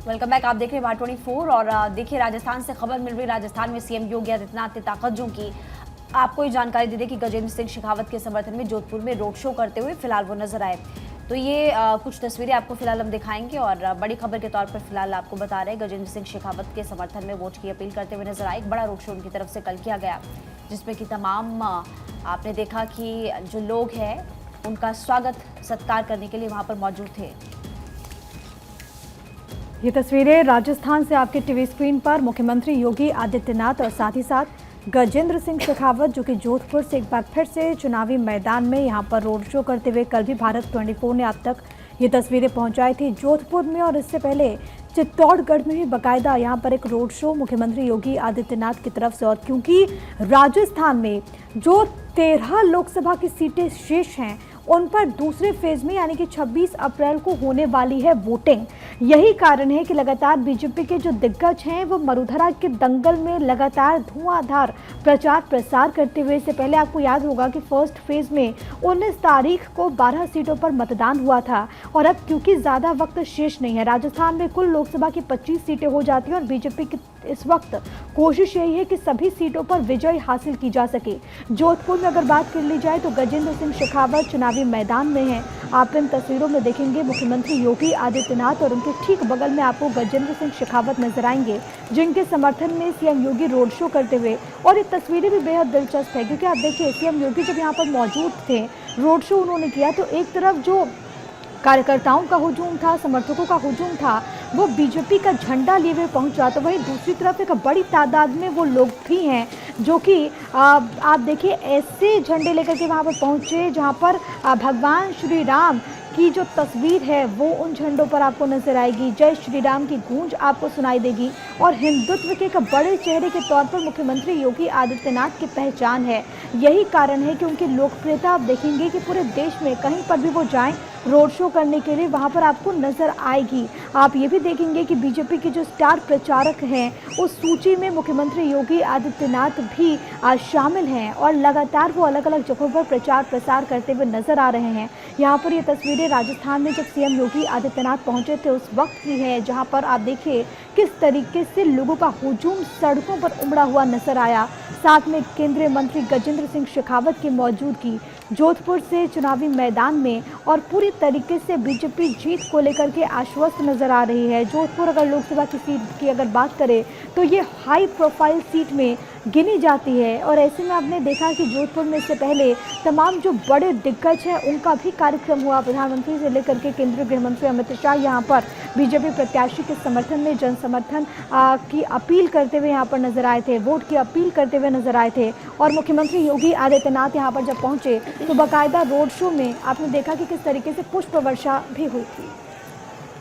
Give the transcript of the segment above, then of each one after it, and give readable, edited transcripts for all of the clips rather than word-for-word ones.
Welcome back. आप देख रहे हैं वार24 और देखिए राजस्थान से खबर मिल रही। राजस्थान में सीएम योगी आदित्यनाथ ने ताकत झोंकी। आपको ये जानकारी दे दें कि गजेंद्र सिंह शेखावत के समर्थन में जोधपुर में रोड शो करते हुए फिलहाल वो नजर आए। तो ये कुछ तस्वीरें आपको फिलहाल हम दिखाएंगे और बड़ी खबर के तौर पर फिलहाल आपको बता रहे हैं गजेंद्र सिंह शेखावत के समर्थन में वोट की अपील करते हुए नजर आए। एक बड़ा रोड शो उनकी तरफ से कल किया गया, जिसमें कि तमाम आपने देखा कि जो लोग हैं उनका स्वागत सत्कार करने के लिए वहाँ पर मौजूद थे। ये तस्वीरें राजस्थान से आपके टीवी स्क्रीन पर मुख्यमंत्री योगी आदित्यनाथ और साथ ही साथ गजेंद्र सिंह शेखावत जो कि जोधपुर से एक बार फिर से चुनावी मैदान में यहां पर रोड शो करते हुए कल भी भारत24 ने अब तक ये तस्वीरें पहुंचाई थी जोधपुर में, और इससे पहले चित्तौड़गढ़ में भी बाकायदा यहां पर एक रोड शो मुख्यमंत्री योगी आदित्यनाथ की तरफ से। और क्योंकि राजस्थान में जो 13 लोकसभा की सीटें शेष हैं उन पर दूसरे फेज में यानी कि 26 अप्रैल को होने वाली है वोटिंग। यही कारण है कि लगातार बीजेपी के जो दिग्गज हैं वो मरुधरा के दंगल में लगातार धुआंधार प्रचार प्रसार करते हुए, इससे पहले आपको याद होगा कि फर्स्ट फेज में 19 तारीख को 12 सीटों पर मतदान हुआ था। और अब क्योंकि ज़्यादा वक्त शेष नहीं है, राजस्थान में कुल लोकसभा की 25 सीटें हो जाती हैं और बीजेपी की इस वक्त कोशिश यही है कि सभी सीटों पर विजय हासिल की जा सके। जोधपुर में अगर बात कर ली जाए तो गजेंद्र सिंह शेखावत चुनावी मैदान में हैं। आप इन तस्वीरों में देखेंगे मुख्यमंत्री योगी आदित्यनाथ और उनके ठीक बगल में आपको गजेंद्र सिंह शेखावत नजर आएंगे, जिनके समर्थन में सीएम योगी रोड शो करते हुए। और ये तस्वीरें भी बेहद दिलचस्प है क्योंकि आप देखिए सीएम योगी जब यहाँ पर मौजूद थे, रोड शो उन्होंने किया, तो एक तरफ जो कार्यकर्ताओं का हुजूम था, समर्थकों का हुजूम था, वो बीजेपी का झंडा लिए हुए पहुंच रहा था। वहीं दूसरी तरफ एक बड़ी तादाद में वो लोग भी हैं जो कि आप देखिए ऐसे झंडे लेकर के वहां पर पहुंचे जहां पर भगवान श्री राम की जो तस्वीर है वो उन झंडों पर आपको नजर आएगी। जय श्री राम की गूंज आपको सुनाई देगी और हिंदुत्व के एक बड़े चेहरे के तौर पर मुख्यमंत्री योगी आदित्यनाथ की पहचान है। यही कारण है कि उनकी लोकप्रियता आप देखेंगे कि पूरे देश में कहीं पर भी वो जाएं रोड शो करने के लिए वहां पर आपको नजर आएगी। आप ये भी देखेंगे कि बीजेपी के जो स्टार प्रचारक हैं उस सूची में मुख्यमंत्री योगी आदित्यनाथ भी शामिल हैं और लगातार वो अलग अलग जगहों पर प्रचार प्रसार करते हुए नजर आ रहे हैं। यहाँ पर ये तस्वीरें राजस्थान में जब सीएम योगी आदित्यनाथ पहुंचे थे उस वक्त की है, जहाँ पर आप देखिए किस तरीके से लोगों का हुजूम सड़कों पर उमड़ा हुआ नजर आया। साथ में केंद्रीय मंत्री गजेंद्र सिंह शेखावत की मौजूदगी जोधपुर से चुनावी मैदान में, और पूरी तरीके से बीजेपी जीत को लेकर के आश्वस्त नजर आ रही है। जोधपुर अगर लोकसभा की सीट की अगर बात करें तो ये हाई प्रोफाइल सीट में गिनी जाती है। और ऐसे में आपने देखा कि जोधपुर में इससे पहले तमाम जो बड़े दिग्गज हैं उनका भी कार्यक्रम हुआ। प्रधानमंत्री से लेकर के केंद्रीय गृह मंत्री अमित शाह यहाँ पर बीजेपी प्रत्याशी के समर्थन में जन समर्थन की अपील करते हुए यहाँ पर नजर आए थे, वोट की अपील करते हुए नजर आए थे। और मुख्यमंत्री योगी आदित्यनाथ यहाँ पर जब पहुंचे तो बाकायदा रोड शो में आपने देखा कि किस तरीके से पुष्प वर्षा भी हुई थी।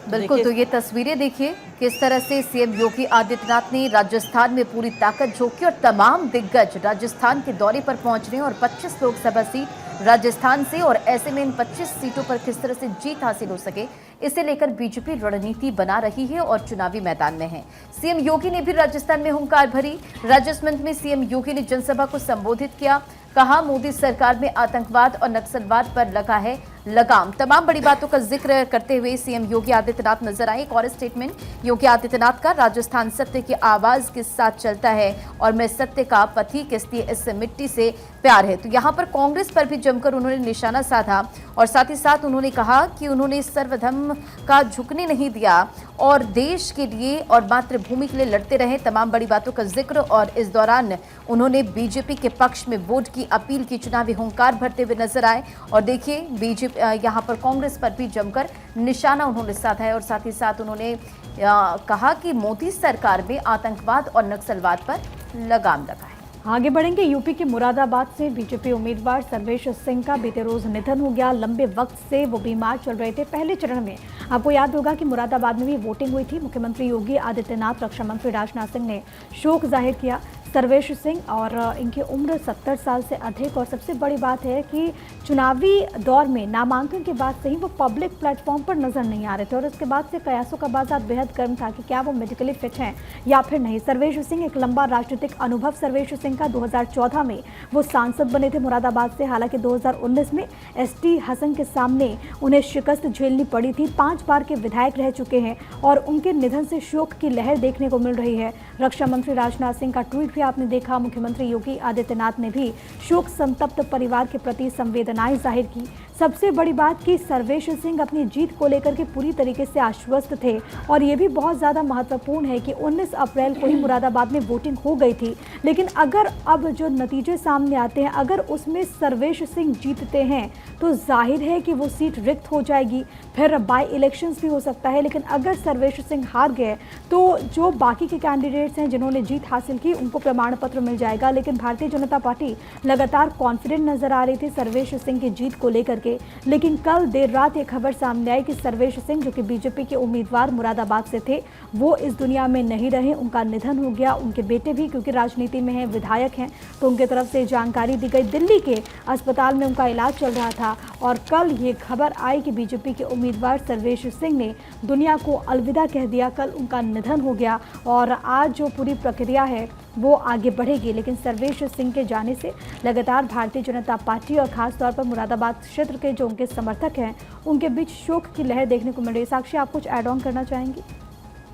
बिल्कुल, तो ये तस्वीरें देखिए किस तरह से सीएम योगी आदित्यनाथ ने राजस्थान में पूरी ताकत झोंकी और तमाम दिग्गज राजस्थान के दौरे पर पहुंच रहे हैं और 25 लोकसभा सीट राजस्थान से, और ऐसे में इन 25 सीटों पर किस तरह से जीत हासिल हो सके इसे लेकर बीजेपी रणनीति बना रही है और चुनावी मैदान में है। सीएम योगी ने भी राजस्थान में हुंकार भरी। राजसमंद में सीएम योगी ने जनसभा को संबोधित किया, कहा मोदी सरकार में आतंकवाद और नक्सलवाद पर लगा है लगाम। तमाम बड़ी बातों का जिक्र करते हुए सीएम योगी आदित्यनाथ नजर आए। एक और स्टेटमेंट योगी आदित्यनाथ का, राजस्थान सत्य की आवाज के साथ चलता है और मैं सत्य का पथिक, इसलिए इस मिट्टी से प्यार है। तो यहाँ पर कांग्रेस पर भी जमकर उन्होंने निशाना साधा और साथ ही साथ उन्होंने कहा कि उन्होंने सर्वधर्म का झुकने नहीं दिया और देश के लिए और मातृभूमि के लिए लड़ते रहे। तमाम बड़ी बातों का जिक्र, और इस दौरान उन्होंने बीजेपी के पक्ष में वोट की अपील की, चुनावी हुंकार भरते हुए नजर आए। और देखिए बीजेपी यहाँ पर कांग्रेस पर भी जमकर निशाना उन्होंने साधा है और साथ ही साथ उन्होंने कहा कि मोदी सरकार में आतंकवाद और नक्सलवाद पर लगाम लगा है। आगे बढ़ेंगे। यूपी के मुरादाबाद से बीजेपी उम्मीदवार सर्वेश सिंह का बीते रोज निधन हो गया। लंबे वक्त से वो बीमार चल रहे थे। पहले चरण में आपको याद होगा कि मुरादाबाद में भी वोटिंग हुई थी। मुख्यमंत्री योगी आदित्यनाथ, रक्षा मंत्री राजनाथ सिंह ने शोक जाहिर किया। सर्वेश सिंह और इनकी उम्र 70 साल से अधिक। और सबसे बड़ी बात है कि चुनावी दौर में नामांकन के बाद से ही वो पब्लिक प्लेटफॉर्म पर नजर नहीं आ रहे थे और उसके बाद से कयासों का बाजार बेहद गर्म था कि क्या वो मेडिकली फिट हैं या फिर नहीं। सर्वेश सिंह एक लंबा राजनीतिक अनुभव सर्वेश सिंह का 2014 में वो सांसद बने थे मुरादाबाद से। हालांकि 2019 में एसटी हसन के सामने उन्हें शिकस्त झेलनी पड़ी थी। 5 बार के विधायक रह चुके हैं और उनके निधन से शोक की लहर देखने को मिल रही है। रक्षा मंत्री राजनाथ सिंह का ट्वीट भी आपने देखा। मुख्यमंत्री योगी आदित्यनाथ ने भी शोक संतप्त परिवार के प्रति संवेदनाएं जाहिर की। सबसे बड़ी बात कि सर्वेश सिंह अपनी जीत को लेकर के पूरी तरीके से आश्वस्त थे और ये भी बहुत ज़्यादा महत्वपूर्ण है कि 19 अप्रैल को ही मुरादाबाद में वोटिंग हो गई थी। लेकिन अगर अब जो नतीजे सामने आते हैं, अगर उसमें सर्वेश सिंह जीतते हैं तो जाहिर है कि वो सीट रिक्त हो जाएगी, फिर बाई इलेक्शंस भी हो सकता है। लेकिन अगर सर्वेश सिंह हार गए तो जो बाकी के कैंडिडेट्स हैं जिन्होंने जीत हासिल की उनको प्रमाण पत्र मिल जाएगा। लेकिन भारतीय जनता पार्टी लगातार कॉन्फिडेंट नजर आ रही थी सर्वेश सिंह की जीत को लेकर के। लेकिन कल देर रात ये खबर सामने आई कि सर्वेश सिंह जो कि बीजेपी के उम्मीदवार मुरादाबाद से थे वो इस दुनिया में नहीं रहे, उनका निधन हो गया। उनके बेटे भी क्योंकि राजनीति में हैं, विधायक हैं, तो उनके तरफ से जानकारी दी गई। दिल्ली के अस्पताल में उनका इलाज चल रहा था और कल ये खबर आई कि बीजेपी के उम्मीदवार सर्वेश सिंह ने दुनिया को अलविदा कह दिया। कल उनका निधन हो गया और आज जो पूरी प्रक्रिया है वो आगे बढ़ेगी। लेकिन सर्वेश सिंह के जाने से लगातार भारतीय जनता पार्टी और खास तौर पर मुरादाबाद क्षेत्र के जो उनके समर्थक हैं उनके बीच शोक की लहर देखने को मिल रही है। साक्षी, आप कुछ ऐड ऑन करना चाहेंगी?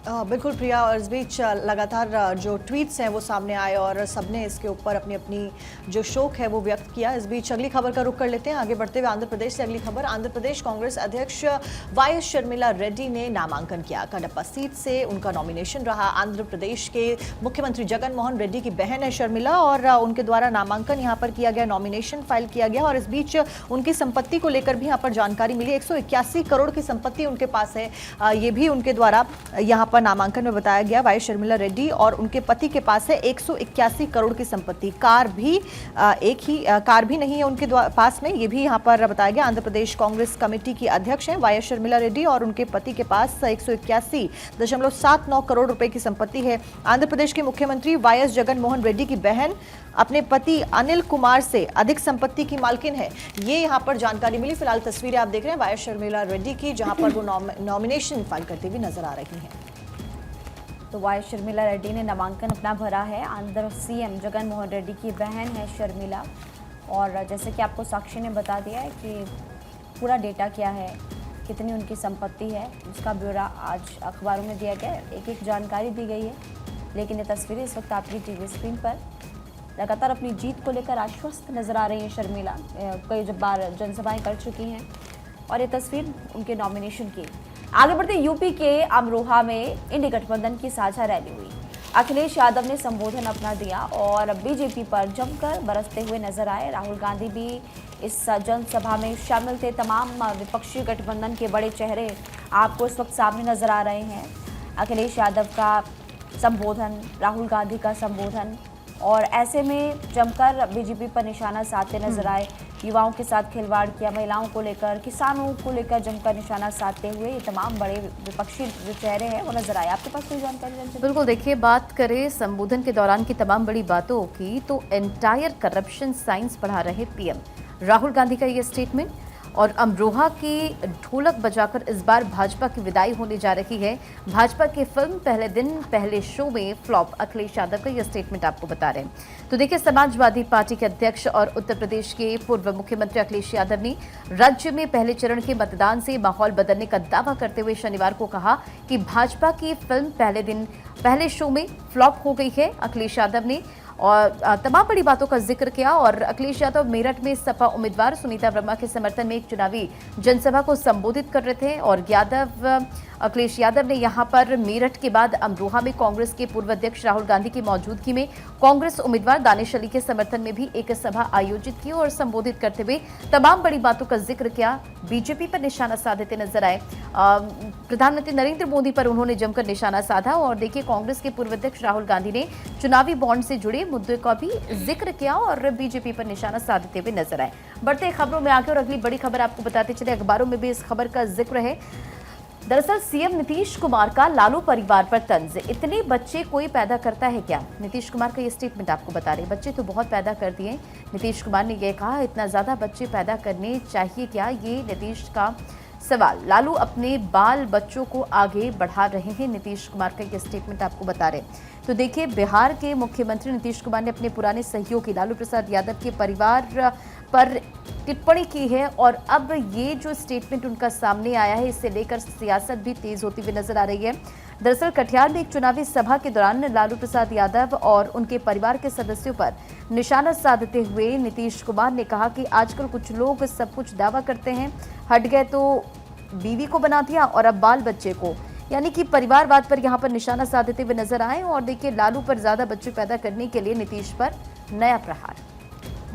बिल्कुल प्रिया, और इस बीच लगातार जो ट्वीट्स हैं वो सामने आए और सबने इसके ऊपर अपनी अपनी जो शोक है वो व्यक्त किया। इस बीच अगली खबर का रुख कर लेते हैं। आगे बढ़ते हुए आंध्र प्रदेश से अगली खबर। आंध्र प्रदेश कांग्रेस अध्यक्ष वाईएस शर्मिला रेड्डी ने नामांकन किया। कडप्पा सीट से उनका नॉमिनेशन रहा। आंध्र प्रदेश के मुख्यमंत्री जगन मोहन रेड्डी की बहन है शर्मिला और उनके द्वारा नामांकन यहाँ पर किया गया, नॉमिनेशन फाइल किया गया। और इस बीच उनकी संपत्ति को लेकर भी यहाँ पर जानकारी मिली। 181 करोड़ की संपत्ति उनके पास है, ये भी उनके द्वारा यहाँ पर नामांकन में बताया गया। वाईएस शर्मिला रेड्डी और उनके पति के पास है 181 करोड़ की संपत्ति। कार भी एक ही कार भी नहीं है उनके पास में, ये भी यहाँ पर बताया गया। आंध्र प्रदेश कांग्रेस कमेटी की अध्यक्ष हैं वाईएस शर्मिला रेड्डी और उनके पति के पास 181.79 करोड़ रुपए की संपत्ति है। आंध्र प्रदेश के मुख्यमंत्री वाईएस जगन मोहन रेड्डी की बहन अपने पति अनिल कुमार से अधिक संपत्ति की मालकिन है, ये यहाँ पर जानकारी मिली। फिलहाल तस्वीरें आप देख रहे हैं वाईएस शर्मिला रेड्डी की, जहां पर वो नॉमिनेशन फाइल करते हुए नजर आ रही हैं। तो वाईएस शर्मिला रेड्डी ने नामांकन अपना भरा है। आंध्र सीएम जगन मोहन रेड्डी की बहन है शर्मिला। और जैसे कि आपको साक्षी ने बता दिया है कि पूरा डेटा क्या है, कितनी उनकी संपत्ति है, उसका ब्यौरा आज अखबारों में दिया गया है, एक एक जानकारी दी गई है। लेकिन ये तस्वीरें इस वक्त आपकी टीवी स्क्रीन पर लगातार अपनी जीत को लेकर आश्वस्त नजर आ रही हैं शर्मिला। कई बार जनसभाएं कर चुकी हैं और ये तस्वीर उनके नॉमिनेशन की। आगे बढ़ते यूपी के अमरोहा में इंडी गठबंधन की साझा रैली हुई। अखिलेश यादव ने संबोधन अपना दिया और बीजेपी पर जमकर बरसते हुए नजर आए। राहुल गांधी भी इस जनसभा में शामिल थे। तमाम विपक्षी गठबंधन के बड़े चेहरे आपको इस वक्त सामने नजर आ रहे हैं। अखिलेश यादव का संबोधन, राहुल गांधी का संबोधन, और ऐसे में जमकर बीजेपी पर निशाना साधते नजर आए। युवाओं के साथ खिलवाड़ किया, महिलाओं को लेकर, किसानों को लेकर जमकर निशाना साधते हुए ये तमाम बड़े विपक्षी जो चेहरे हैं वो नजर आए। आपके पास कोई जानकारी? बिल्कुल, देखिए, बात करें संबोधन के दौरान की तमाम बड़ी बातों की तो एंटायर करप्शन साइंस पढ़ा रहे पीएम राहुल गांधी का ये स्टेटमेंट। और अमरोहा की ढोलक बजाकर इस बार भाजपा की विदाई होने जा रही है। भाजपा की फिल्म पहले दिन पहले शो में फ्लॉप, अखिलेश यादव का यह स्टेटमेंट आपको बता रहे हैं। तो देखिए, समाजवादी पार्टी के अध्यक्ष और उत्तर प्रदेश के पूर्व मुख्यमंत्री अखिलेश यादव ने राज्य में पहले चरण के मतदान से माहौल बदलने का दावा करते हुए शनिवार को कहा कि भाजपा की फिल्म पहले दिन पहले शो में फ्लॉप हो गई है। अखिलेश यादव ने और तमाम बड़ी बातों का जिक्र किया। और अखिलेश यादव मेरठ में सपा उम्मीदवार सुनीता वर्मा के समर्थन में एक चुनावी जनसभा को संबोधित कर रहे थे। और अखिलेश यादव ने यहां पर मेरठ के बाद अमरोहा में कांग्रेस के पूर्व अध्यक्ष राहुल गांधी की मौजूदगी में कांग्रेस उम्मीदवार दानिश अली के समर्थन में भी एक सभा आयोजित की और संबोधित करते हुए तमाम बड़ी बातों का जिक्र किया। बीजेपी पर निशाना साधते नजर आए। प्रधानमंत्री नरेंद्र मोदी पर उन्होंने जमकर निशाना साधा। और देखिए, कांग्रेस के पूर्व अध्यक्ष राहुल गांधी ने चुनावी बॉन्ड से जुड़े मुद्दे का भी जिक्र किया और बीजेपी पर निशाना साधते हुए नजर आए। बढ़ते खबरों में आगे और अगली बड़ी खबर आपको बताते चले, अखबारों में भी इस खबर का जिक्र है। दरअसल सीएम नीतीश कुमार का लालू परिवार पर तंज। इतने बच्चे कोई पैदा करता है क्या? नीतीश कुमार का ये स्टेटमेंट आपको बता रहे। बच्चे तो बहुत पैदा कर दिए। नीतीश कुमार ने यह कहा, इतना ज्यादा बच्चे पैदा करने चाहिए क्या? ये नीतीश का सवाल। लालू अपने बाल बच्चों को आगे बढ़ा रहे हैं, नीतीश कुमार का ये स्टेटमेंट आपको बता रहे। तो देखिए, बिहार के मुख्यमंत्री नीतीश कुमार ने अपने पुराने सहयोगी लालू प्रसाद यादव के परिवार पर टिप्पणी की है और अब ये जो स्टेटमेंट उनका सामने आया है, इससे लेकर सियासत भी तेज होती हुई नजर आ रही है। दरअसल कटिहार में एक चुनावी सभा के दौरान लालू प्रसाद यादव और उनके परिवार के सदस्यों पर निशाना साधते हुए नीतीश कुमार ने कहा कि आजकल कुछ लोग सब कुछ दावा करते हैं, हट गए तो बीवी को बना दिया और अब बाल बच्चे को, यानी कि परिवारवाद पर यहाँ पर निशाना साधते हुए नजर आए। और देखिए, लालू पर ज्यादा बच्चे पैदा करने के लिए नीतीश पर नया प्रहार।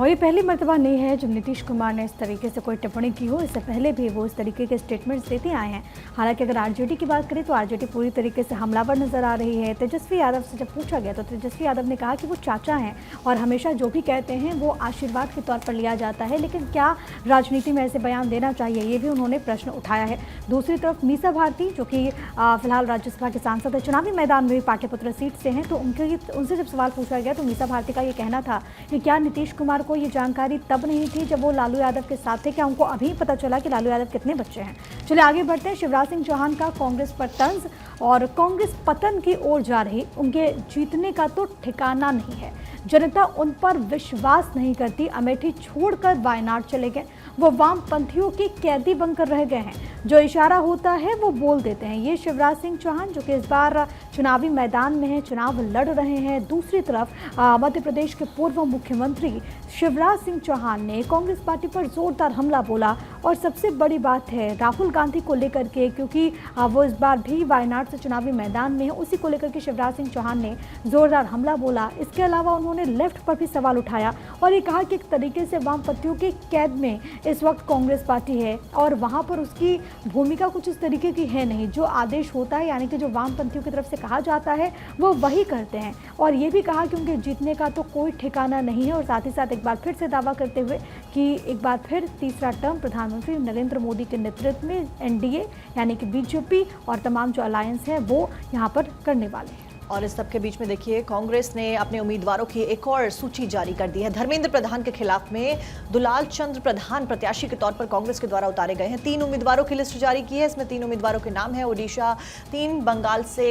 और ये पहली मर्तबा नहीं है जब नीतीश कुमार ने इस तरीके से कोई टिप्पणी की हो। इससे पहले भी वो इस तरीके के स्टेटमेंट्स देते आए हैं। हालांकि अगर आरजेडी की बात करें तो आरजेडी पूरी तरीके से हमलावर नजर आ रही है। तेजस्वी यादव से जब पूछा गया तो तेजस्वी यादव ने कहा कि वो चाचा हैं और हमेशा जो भी कहते हैं वो आशीर्वाद के तौर पर लिया जाता है, लेकिन क्या राजनीति में ऐसे बयान देना चाहिए, ये भी उन्होंने प्रश्न उठाया है। दूसरी तरफ मीसा भारती, जो कि फिलहाल राज्यसभा के सांसद है, चुनावी मैदान में भी पाटलिपुत्र सीट से हैं, तो उनसे जब सवाल पूछा गया तो मीसा भारती का ये कहना था कि क्या नीतीश कुमार को ये जानकारी तब नहीं थी जब वो लालू यादव के साथ थे? क्या उनको अभी पता चला कि लालू यादव कितने बच्चे हैं? चलिए आगे बढ़ते हैं। शिवराज सिंह चौहान का कांग्रेस पर तंज और कांग्रेस पतन की ओर जा रही, उनके जीतने का तो ठिकाना नहीं है। जनता उन पर विश्वास नहीं करती। अमेठी छोड़कर वायनाड चले गए। वो वामपंथियों के कैदी बनकर रह गए हैं। जो इशारा होता है वो बोल देते हैं। ये शिवराज सिंह चौहान, जो कि इस बार चुनावी मैदान में है, चुनाव लड़ रहे हैं। दूसरी तरफ मध्य प्रदेश के पूर्व मुख्यमंत्री शिवराज सिंह चौहान ने कांग्रेस पार्टी पर जोरदार हमला बोला। और सबसे बड़ी बात है राहुल गांधी को लेकर के, क्योंकि वो इस बार भी वायनाड से चुनावी मैदान में है, उसी को लेकर के शिवराज सिंह चौहान ने जोरदार हमला बोला। इसके अलावा उन्होंने लेफ्ट पर भी सवाल उठाया और ये कहा कि एक तरीके से वामपंथियों के कैद में इस वक्त कांग्रेस पार्टी है और वहां पर उसकी भूमिका कुछ इस तरीके की है नहीं। जो आदेश होता है, यानी कि जो वामपंथियों की तरफ से कहा जाता है, वो वही करते हैं। और ये भी कहा कि उनके जीतने का तो कोई ठिकाना नहीं है। और साथ ही साथ एक बार फिर से दावा करते हुए कि एक बार फिर तीसरा टर्म प्रधानमंत्री नरेंद्र मोदी के नेतृत्व में एनडीए यानी कि बीजेपी और तमाम जो अलायंस है वो यहाँ पर करने वाले हैं। और इस सब के बीच में देखिए, कांग्रेस ने अपने उम्मीदवारों की एक और सूची जारी कर दी है। धर्मेंद्र प्रधान के खिलाफ में दुलाल चंद्र प्रधान प्रत्याशी के तौर पर कांग्रेस के द्वारा उतारे गए हैं। 3 उम्मीदवारों की लिस्ट जारी की है। इसमें 3 उम्मीदवारों के नाम है। ओडिशा 3, बंगाल से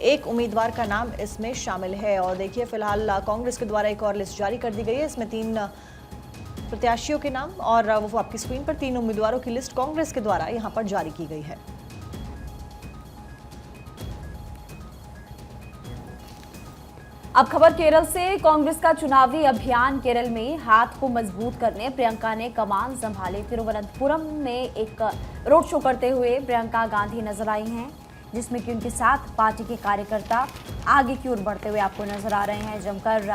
1 उम्मीदवार का नाम इसमें शामिल है। और देखिए, फिलहाल कांग्रेस के द्वारा एक और लिस्ट जारी कर दी गई है। इसमें 3 प्रत्याशियों के नाम और वो आपकी स्क्रीन पर 3 उम्मीदवारों की लिस्ट कांग्रेस के द्वारा यहाँ पर जारी की गई है। अब खबर केरल से। कांग्रेस का चुनावी अभियान केरल में हाथ को मजबूत करने प्रियंका ने कमान संभाली। तिरुवनंतपुरम में एक रोड शो करते हुए प्रियंका गांधी नजर आई हैं, जिसमें कि उनके साथ पार्टी के कार्यकर्ता आगे की ओर बढ़ते हुए आपको नजर आ रहे हैं। जमकर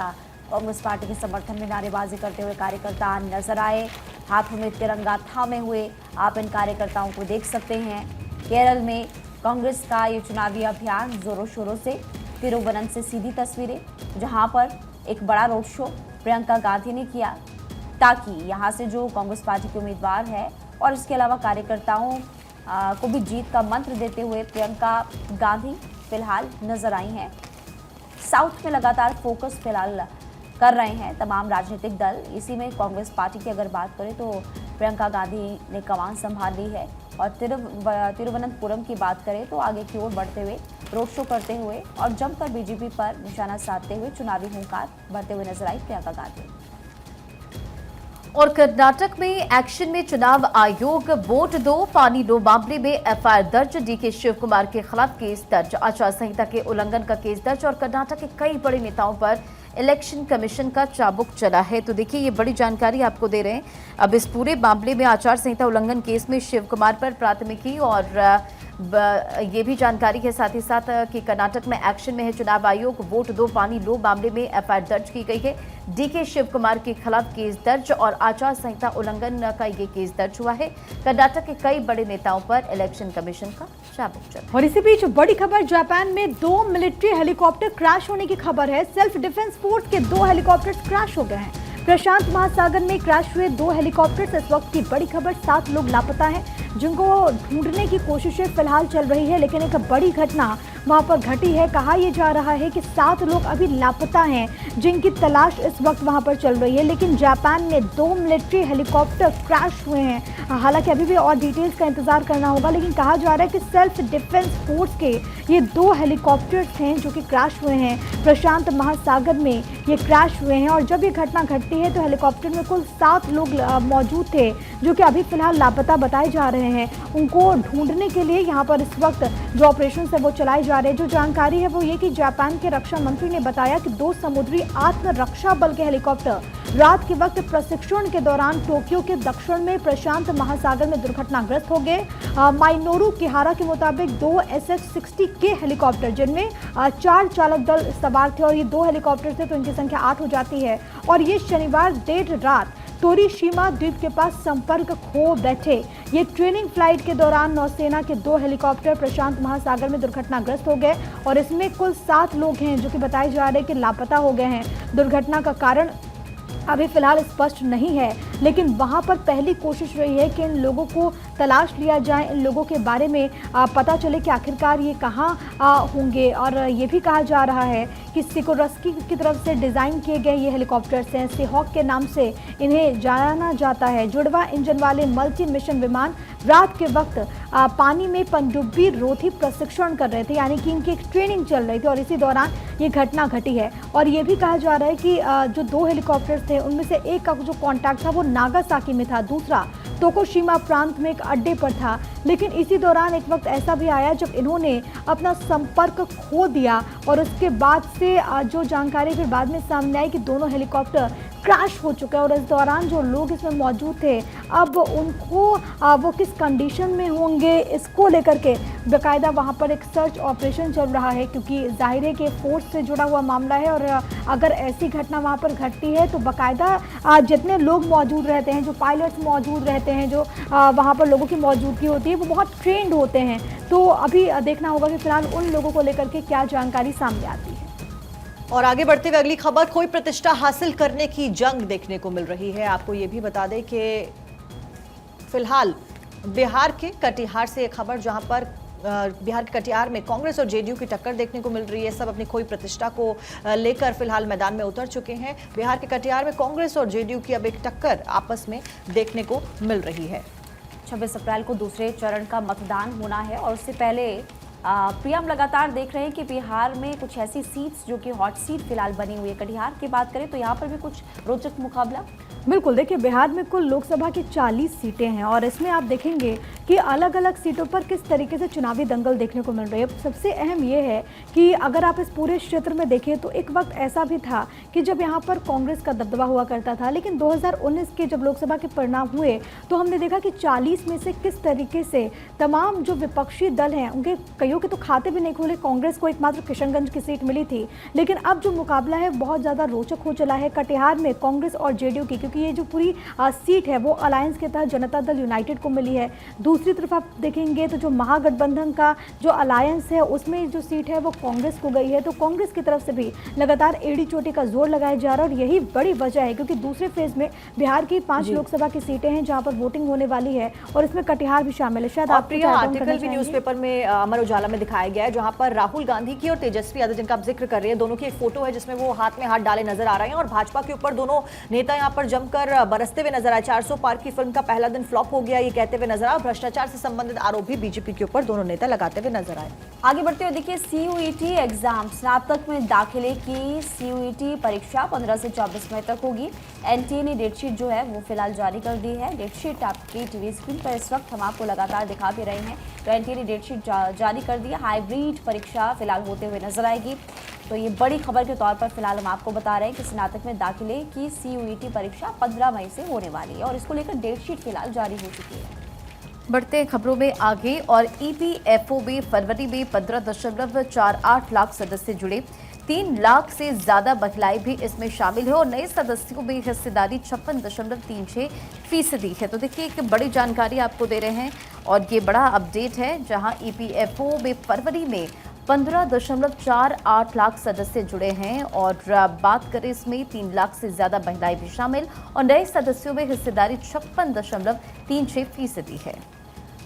कांग्रेस पार्टी के समर्थन में नारेबाजी करते हुए कार्यकर्ता नजर आए। हाथों में तिरंगा थामे हुए आप इन कार्यकर्ताओं को देख सकते हैं। केरल में कांग्रेस का ये चुनावी अभियान जोरों शोरों से। तिरुवनंत से सीधी तस्वीरें, जहां पर एक बड़ा रोड शो प्रियंका गांधी ने किया, ताकि यहां से जो कांग्रेस पार्टी के उम्मीदवार है और इसके अलावा कार्यकर्ताओं को भी जीत का मंत्र देते हुए प्रियंका गांधी फिलहाल नजर आई हैं। साउथ में लगातार फोकस फिलहाल कर रहे हैं तमाम राजनीतिक दल। इसी में कांग्रेस पार्टी की अगर बात करें तो प्रियंका गांधी ने कमान संभाल ली है। और तिरुवनंतपुरम की बात करें तो आगे की ओर बढ़ते हुए रोड शो करते हुए और जमकर बीजेपी पर निशाना साधते हुए चुनावी हुंकार भरते हुए नजर आई प्रियंका गांधी। और कर्नाटक में एक्शन में चुनाव आयोग, वोट दो पानी दो मामले में एफआईआर दर्ज। डीके शिव कुमार के खिलाफ केस दर्ज। आचार संहिता के उल्लंघन का केस दर्ज और कर्नाटक के कई बड़े नेताओं पर इलेक्शन कमीशन का चाबुक चला है। तो देखिए, ये बड़ी जानकारी आपको दे रहे हैं। अब इस पूरे मामले में आचार संहिता उल्लंघन केस में शिव कुमार पर प्राथमिकी और ये भी जानकारी है साथ ही साथ कि कर्नाटक में एक्शन में है चुनाव आयोग। वोट दो पानी लो मामले में एफआईआर दर्ज की गई है। डीके शिव कुमार के खिलाफ केस दर्ज और आचार संहिता उल्लंघन का ये केस दर्ज हुआ है। कर्नाटक के कई बड़े नेताओं पर इलेक्शन कमीशन का चाबुक चला। और इसी बीच बड़ी खबर, जापान में 2 मिलिट्री हेलीकॉप्टर क्रैश होने की खबर है। सेल्फ डिफेंस फोर्स के 2 हेलीकॉप्टर क्रैश हो गए हैं। प्रशांत महासागर में क्रैश हुए 2 हेलीकॉप्टर। इस वक्त की बड़ी खबर, 7 लोग लापता हैं। जिनको ढूंढने की कोशिशें फिलहाल चल रही है। लेकिन एक बड़ी घटना वहां पर घटी है। कहा यह जा रहा है कि 7 लोग अभी लापता हैं, जिनकी तलाश इस वक्त वहां पर चल रही है। लेकिन जापान में 2 मिलिट्री हेलीकॉप्टर क्रैश हुए हैं। हालांकि अभी भी और डिटेल्स का इंतजार करना होगा, लेकिन कहा जा रहा है कि सेल्फ डिफेंस फोर्स के ये 2 हेलीकॉप्टर्स हैं जो कि क्रैश हुए हैं। प्रशांत महासागर में ये क्रैश हुए हैं और जब ये घटना घटती है तो हेलीकॉप्टर में कुल 7 लोग मौजूद थे, जो कि अभी फिलहाल लापता बताए जा रहे हैं। उनको ढूंढने के लिए यहाँ पर इस वक्त जो ऑपरेशन है वो चलाए जा रहे हैं। जो जानकारी है वो ये कि जापान के रक्षा मंत्री ने बताया कि 2 समुद्री आत्मरक्षा बल के हेलीकॉप्टर रात के वक्त प्रशिक्षण के दौरान टोक्यो के दक्षिण में प्रशांत महासागर में दुर्घटनाग्रस्त हो गए। माइनोरू किहारा के मुताबिक 2 SS-60 के हेलीकॉप्टर, जिनमें 4 चालक दल सवार थे और ये 2 हेलीकॉप्टर थे तो इनकी संख्या 8 हो जाती है। और ये शनिवार देर रात तोरीशीमा द्वीप के पास संपर्क खो बैठे। ये ट्रेनिंग फ्लाइट के दौरान नौसेना के 2 हेलीकॉप्टर प्रशांत महासागर में दुर्घटनाग्रस्त हो गए और इसमें कुल 7 लोग हैं जो कि बताए जा रहे हैं कि लापता हो गए हैं। दुर्घटना का कारण अभी फिलहाल स्पष्ट नहीं है, लेकिन वहां पर पहली कोशिश रही है कि इन लोगों को तलाश लिया जाए, इन लोगों के बारे में पता चले कि आखिरकार ये कहाँ होंगे। और ये भी कहा जा रहा है कि सिकोरस्की की तरफ से डिज़ाइन किए गए ये हेलीकॉप्टर्स हैं, सीहॉक के नाम से इन्हें जाना जाता है। जुड़वा इंजन वाले मल्टी मिशन विमान रात के वक्त पानी में पनडुब्बी रोधी प्रशिक्षण कर रहे थे, यानी कि इनकी एक ट्रेनिंग चल रही थी और इसी दौरान ये घटना घटी है। और ये भी कहा जा रहा है कि जो 2 हेलीकॉप्टर्स थे उनमें से एक का जो कॉन्टैक्ट था वो नागासाकी में था, दूसरा तोकोशिमा प्रांत में एक अड्डे पर था। लेकिन इसी दौरान एक वक्त ऐसा भी आया जब इन्होंने अपना संपर्क खो दिया और उसके बाद से जो जानकारी फिर बाद में सामने आई कि दोनों हेलीकॉप्टर क्रैश हो चुका है। और इस दौरान जो लोग इसमें मौजूद थे, अब उनको वो किस कंडीशन में होंगे इसको लेकर के बाकायदा वहाँ पर एक सर्च ऑपरेशन चल रहा है, क्योंकि जाहिर है कि फोर्स से जुड़ा हुआ मामला है। और अगर ऐसी घटना वहाँ पर घटती है तो बाकायदा जितने लोग मौजूद रहते हैं, जो पायलट्स मौजूद रहते हैं, जो वहाँ पर लोगों की मौजूदगी होती है, वो बहुत ट्रेंड होते हैं। तो अभी देखना होगा कि फिलहाल उन लोगों को लेकर के क्या जानकारी सामने आती है। और आगे बढ़ते हुए अगली खबर, कोई प्रतिष्ठा हासिल करने की जंग देखने को मिल रही है। आपको ये भी बता दें कि फिलहाल बिहार के कटिहार से एक खबर, जहां पर बिहार के कटिहार में कांग्रेस और जेडीयू की टक्कर देखने को मिल रही है। सब अपनी खोई प्रतिष्ठा को लेकर फिलहाल मैदान में उतर चुके हैं। बिहार के कटिहार में कांग्रेस और जेडीयू की अब एक टक्कर आपस में देखने को मिल रही है। 26 अप्रैल को दूसरे चरण का मतदान होना है और उससे पहले प्रिया, हम लगातार देख रहे हैं कि बिहार में कुछ ऐसी सीट्स जो कि हॉट सीट फिलहाल बनी हुई है। कटिहार की बात करें तो यहाँ पर भी कुछ रोचक मुकाबला। बिल्कुल, देखिए बिहार में कुल लोकसभा की 40 सीटें हैं और इसमें आप देखेंगे कि अलग अलग सीटों पर किस तरीके से चुनावी दंगल देखने को मिल रही है। सबसे अहम ये है कि अगर आप इस पूरे क्षेत्र में देखें तो एक वक्त ऐसा भी था कि जब यहाँ पर कांग्रेस का दबदबा हुआ करता था, लेकिन 2019 के जब लोकसभा के परिणाम हुए तो हमने देखा कि 40 में से किस तरीके से तमाम जो विपक्षी दल हैं उनके कईयों के तो खाते भी नहीं खोले। कांग्रेस को एकमात्र किशनगंज की सीट मिली थी, लेकिन अब जो मुकाबला है बहुत ज़्यादा रोचक हो चला है कटिहार में कांग्रेस और जेडीयू की, क्योंकि ये जो पूरी सीट है वो अलायंस के तहत जनता दल यूनाइटेड को मिली है। दूसरी तरफ आप देखेंगे तो जो महागठबंधन का जो अलायंस है उसमें जो सीट है वो कांग्रेस को गई है। तो कांग्रेस की तरफ से भी लगातार एड़ी चोटी का जोर लगाया जा रहा है और यही बड़ी वजह है क्योंकि दूसरे फेज में बिहार की 5 लोकसभा की सीटें हैं जहां पर वोटिंग होने वाली है और इसमें कटिहार भी शामिल है। शायद आप आर्टिकल भी न्यूज़पेपर में अमर उजाला में दिखाया गया है, जहां पर राहुल गांधी की और तेजस्वी यादव जिनका आप जिक्र कर रहे हैं, दोनों की एक फोटो है जिसमें वो हाथ में हाथ डाले नजर आ रहे हैं और भाजपा के ऊपर दोनों नेता यहां पर जमकर बरसते हुए नजर आए। 400 पार की फिल्म का पहला दिन फ्लॉप हो गया, ये कहते हुए नजर आए। भ्रष्टाचार से संबंधित आरोप भी बीजेपी के ऊपर दोनों नेता लगाते हुए नजर आए। आगे बढ़ते हुए देखिए CUET एग्जाम, स्नातक में दाखिले की CUET परीक्षा 15 से 24 मई तक होगी। NTA ने डेटशीट जो है वो फिलहाल जारी कर दी है। डेटशीट आपकी टीवी स्क्रीन पर इस वक्त हम आपको लगातार दिखा भी रहे हैं। तो NTA ने डेटशीट जारी कर दी है। हाइब्रिड परीक्षा फिलहाल होते हुए नजर आएगी। तो ये बड़ी खबर के तौर पर फिलहाल हम आपको बता रहे हैं कि स्नातक में दाखिले की CUET परीक्षा 15 मई से होने वाली है और इसको लेकर डेटशीट फिलहाल जारी हो चुकी है। बढ़ते हैं खबरों में आगे और EPFO में फरवरी में 15.48 लाख सदस्य जुड़े। 3 लाख से ज्यादा महिलाएं भी इसमें शामिल है और नए सदस्यों में हिस्सेदारी 56.36% है। तो देखिए एक बड़ी जानकारी आपको दे रहे हैं और ये बड़ा अपडेट है, जहां EPFO में फरवरी में 15.48 लाख सदस्य जुड़े हैं और बात करें इसमें 3 लाख से ज्यादा महिलाएं भी शामिल और नए सदस्यों में हिस्सेदारी 56.36% है।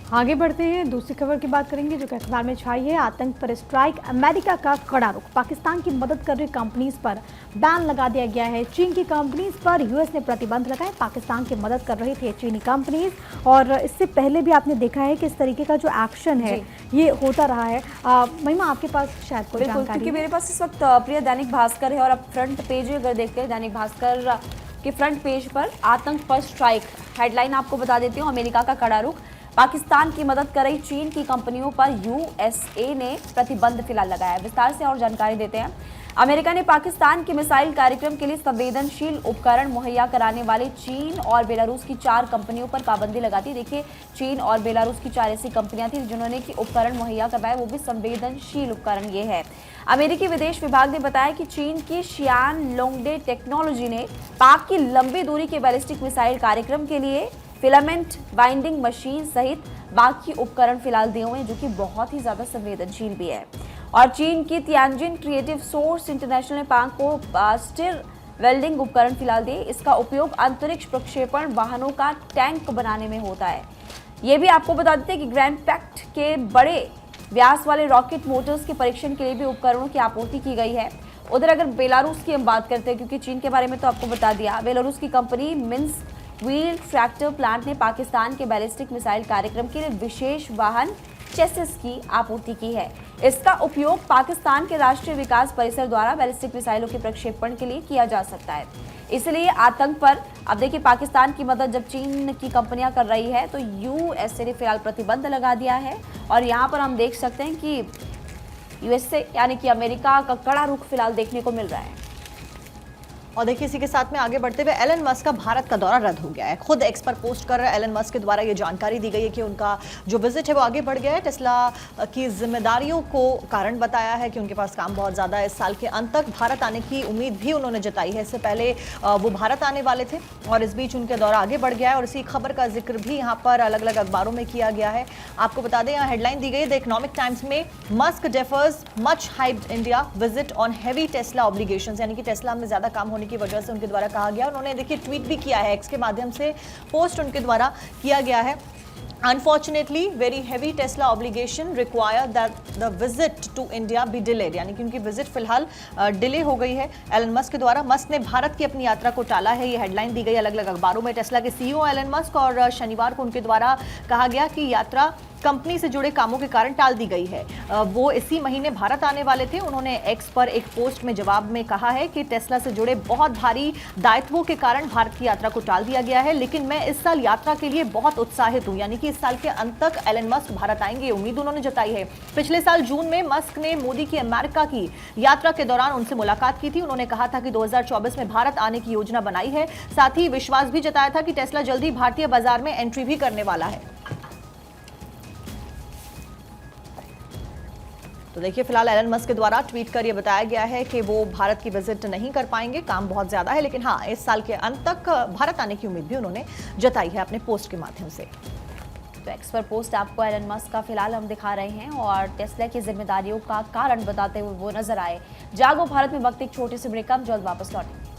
आगे बढ़ते हैं, दूसरी खबर की बात करेंगे जो कि अखबार में छाई है। आतंक पर स्ट्राइक, अमेरिका का कड़ा रुख। पाकिस्तान की मदद कर रही कंपनीज पर बैन लगा दिया गया है। चीन की कंपनीज पर यूएस ने प्रतिबंध लगाए। पाकिस्तान की मदद कर रही थी चीनी कंपनीज, और इससे पहले भी आपने देखा है कि इस तरीके का जो एक्शन है ये होता रहा है। महिमा, आपके पास शायद कोई बिल्कुल, जानकारी क्योंकि है? मेरे पास इस वक्त प्रिय दैनिक भास्कर है और अब फ्रंट पेज अगर देखते हैं दैनिक भास्कर के फ्रंट पेज पर आतंक पर स्ट्राइक हेडलाइन आपको बता देती हूँ। अमेरिका का कड़ा रुख, पाकिस्तान की मदद कर रही चीन की कंपनियों पर यूएसए ने प्रतिबंध फिलहाल लगाया। विस्तार से और जानकारी देते हैं। अमेरिका ने पाकिस्तान के मिसाइल कार्यक्रम के लिए संवेदनशील उपकरण मुहैया कराने वाले चीन और बेलारूस की 4 कंपनियों पर पाबंदी लगा दी। देखिए, चीन और बेलारूस की 4 ऐसी कंपनियां थी जिन्होंने कि उपकरण मुहैया करवाए, वो भी संवेदनशील उपकरण ये है। अमेरिकी विदेश विभाग ने बताया कि चीन की शियान लोंगडे टेक्नोलॉजी ने पाक की लंबी दूरी के बैलिस्टिक मिसाइल कार्यक्रम के लिए फिलामेंट बाइंडिंग मशीन सहित बाकी उपकरण फिलहाल दिए हुए हैं, जो कि बहुत ही ज्यादा संवेदनशील भी है। और चीन की तियानजिन क्रिएटिव सोर्स इंटरनेशनल ने पाक को स्टिर वेल्डिंग उपकरण फिलहाल दिए। इसका उपयोग अंतरिक्ष प्रक्षेपण वाहनों का टैंक बनाने में होता है। ये भी आपको बता देते हैं कि ग्रैंड पैक्ट के बड़े व्यास वाले रॉकेट मोटर्स के परीक्षण के लिए भी उपकरणों की आपूर्ति की गई है। उधर अगर बेलारूस की हम बात करते हैं, क्योंकि चीन के बारे में तो आपको बता दिया, बेलारूस की company Minsk wheel tractor plant ने पाकिस्तान के बैलिस्टिक मिसाइल कार्यक्रम के लिए विशेष वाहन चेसिस की आपूर्ति की है। इसका उपयोग पाकिस्तान के राष्ट्रीय विकास परिसर द्वारा बैलिस्टिक मिसाइलों के प्रक्षेपण के लिए किया जा सकता है। इसलिए आतंक पर अब देखिए, पाकिस्तान की मदद जब चीन की कंपनियां कर रही है तो यूएसए ने फिलहाल प्रतिबंध लगा दिया है। और यहाँ पर हम देख सकते हैं कि यूएसए यानी कि अमेरिका का कड़ा रुख फिलहाल देखने को मिल रहा है। और देखिए, इसी के साथ में आगे बढ़ते हुए एलन मस्क का भारत का दौरा रद्द हो गया है। खुद एक्स पर पोस्ट कर एलन मस्क के द्वारा ये जानकारी दी गई है कि उनका जो विजिट है वो आगे बढ़ गया है। टेस्ला की जिम्मेदारियों को कारण बताया है कि उनके पास काम बहुत ज़्यादा है। इस साल के अंत तक भारत आने की उम्मीद भी उन्होंने जताई है। इससे पहले वो भारत आने वाले थे और इस बीच उनका दौरा आगे बढ़ गया है। और इसी खबर का जिक्र भी यहाँ पर अलग अलग अखबारों में किया गया है। आपको बता दें, यहाँ हेडलाइन दी गई है द इकोनॉमिक टाइम्स में, Musk defers much hyped India visit on heavy Tesla obligations, यानी कि टेस्ला में ज़्यादा काम होने की वजह से उनके द्वारा कहा गया। उन्होंने देखिए ट्वीट भी किया है, एक्स के माध्यम से पोस्ट उनके द्वारा किया गया है। Unfortunately, very heavy Tesla obligation require that the visit to India be delayed, यानी कि उनकी विजिट फिलहाल डिले हो गई है एलन मस्क के द्वारा। मस्क ने भारत की अपनी यात्रा को टाला है, ये हेडलाइन दी गई अलग अलग अखबारों में। टेस्ला के सीईओ एलन मस्क, और शनिवार को उनके द्वारा कहा गया कि यात्रा कंपनी से जुड़े कामों के कारण टाल दी गई है। वो इसी महीने भारत आने वाले थे। उन्होंने एक्स पर एक पोस्ट में जवाब में कहा है कि टेस्ला से जुड़े बहुत भारी दायित्वों के कारण भारत की यात्रा को टाल दिया गया है, लेकिन मैं इस साल यात्रा के लिए बहुत उत्साहित हूं, यानी कि इस साल के अंत तक एलन मस्क भारत आएंगे, उम्मीद उन्होंने जताई है। पिछले साल जून में मस्क ने मोदी की अमेरिका की यात्रा के दौरान उनसे मुलाकात की थी। उन्होंने कहा था कि 2024 में भारत आने की योजना बनाई है। साथ ही विश्वास भी जताया था कि टेस्ला जल्दी भारतीय बाजार में एंट्री भी करने वाला है। तो देखिए, फिलहाल एलन मस्क के द्वारा ट्वीट कर ये बताया गया है कि वो भारत की विजिट नहीं कर पाएंगे, काम बहुत ज्यादा है, लेकिन हाँ, इस साल के अंत तक भारत आने की उम्मीद भी उन्होंने जताई है अपने पोस्ट के माध्यम से। तो एक्स पर पोस्ट आपको एलन मस्क का फिलहाल हम दिखा रहे हैं और टेस्ला की जिम्मेदारियों का कारण बताते हुए वो नजर आए। जागो भारत में वक्त एक छोटे से ब्रेक, जल्द वापस लौटेंगे।